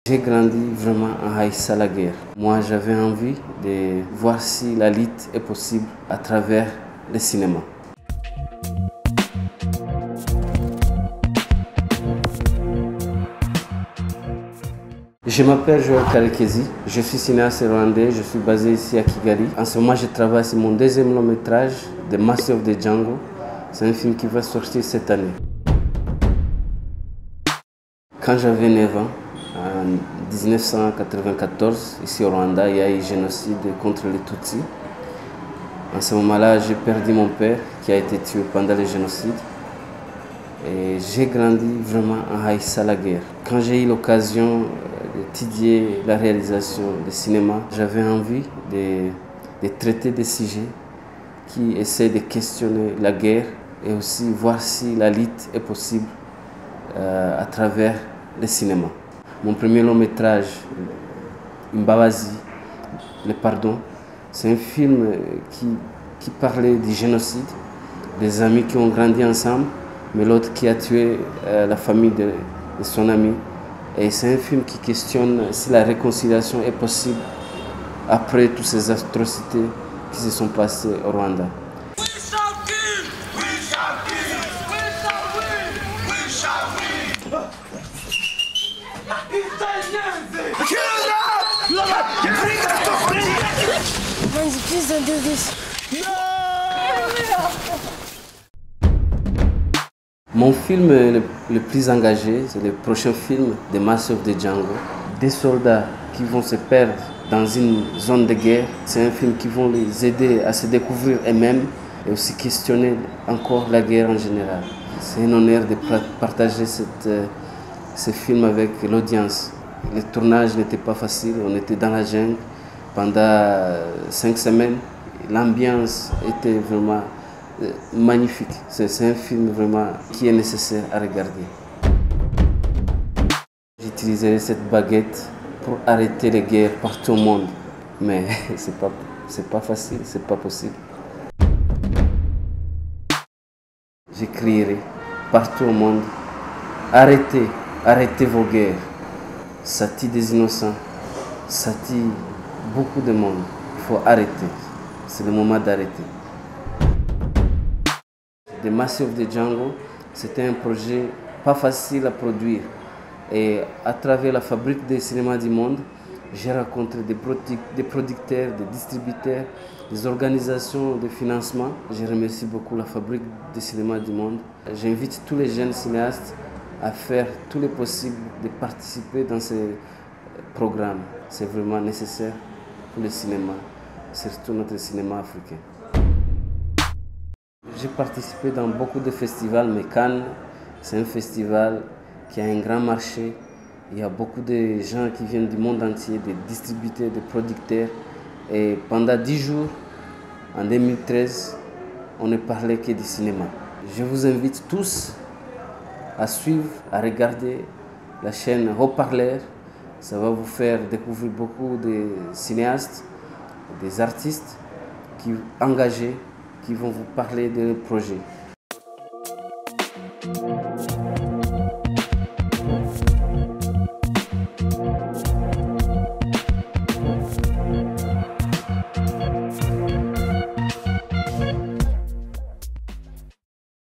J'ai grandi vraiment en haïssant la guerre. Moi, j'avais envie de voir si la lutte est possible à travers le cinéma. Je m'appelle Joël Karekezi, je suis cinéaste rwandais, je suis basé ici à Kigali. En ce moment, je travaille sur mon deuxième long métrage, The Master of the Jungle. C'est un film qui va sortir cette année. Quand j'avais 9 ans, en 1994, ici au Rwanda, il y a eu génocide contre les Tutsis. En ce moment-là, j'ai perdu mon père qui a été tué pendant le génocide. Et j'ai grandi vraiment en haïssant la guerre. Quand j'ai eu l'occasion d'étudier la réalisation du cinéma, j'avais envie de traiter des sujets qui essaient de questionner la guerre et aussi voir si la lutte est possible à travers le cinéma. Mon premier long métrage, Mbabazi, Le Pardon, c'est un film qui parlait du génocide, des amis qui ont grandi ensemble, mais l'autre qui a tué la famille de son ami. Et c'est un film qui questionne si la réconciliation est possible après toutes ces atrocités qui se sont passées au Rwanda. Mon film le plus engagé, c'est le prochain film de Master of the Jungle. Des soldats qui vont se perdre dans une zone de guerre. C'est un film qui va les aider à se découvrir eux-mêmes et aussi questionner encore la guerre en général. C'est un honneur de partager ce film avec l'audience. Le tournage n'était pas facile, on était dans la jungle pendant 5 semaines. L'ambiance était vraiment magnifique. C'est un film vraiment qui est nécessaire à regarder. J'utiliserai cette baguette pour arrêter les guerres partout au monde. Mais c'est pas facile, c'est pas possible. J'écrirai partout au monde, arrêtez vos guerres. Ça tue des innocents, ça tue beaucoup de monde. Il faut arrêter. C'est le moment d'arrêter. The Master of the Jungle, c'était un projet pas facile à produire. Et à travers la fabrique des cinémas du monde, j'ai rencontré des producteurs, des distributeurs, des organisations de financement. Je remercie beaucoup la fabrique des cinémas du monde. J'invite tous les jeunes cinéastes à faire tout le possible de participer dans ces programmes. C'est vraiment nécessaire pour le cinéma, surtout notre cinéma africain. J'ai participé dans beaucoup de festivals, mais Cannes, c'est un festival qui a un grand marché. Il y a beaucoup de gens qui viennent du monde entier, des distributeurs, des producteurs. Et pendant 10 jours, en 2013, on ne parlait que du cinéma. Je vous invite tous à suivre, à regarder la chaîne Haut-Parleur. Ça va vous faire découvrir beaucoup de cinéastes, des artistes engagés qui vont vous parler de projets.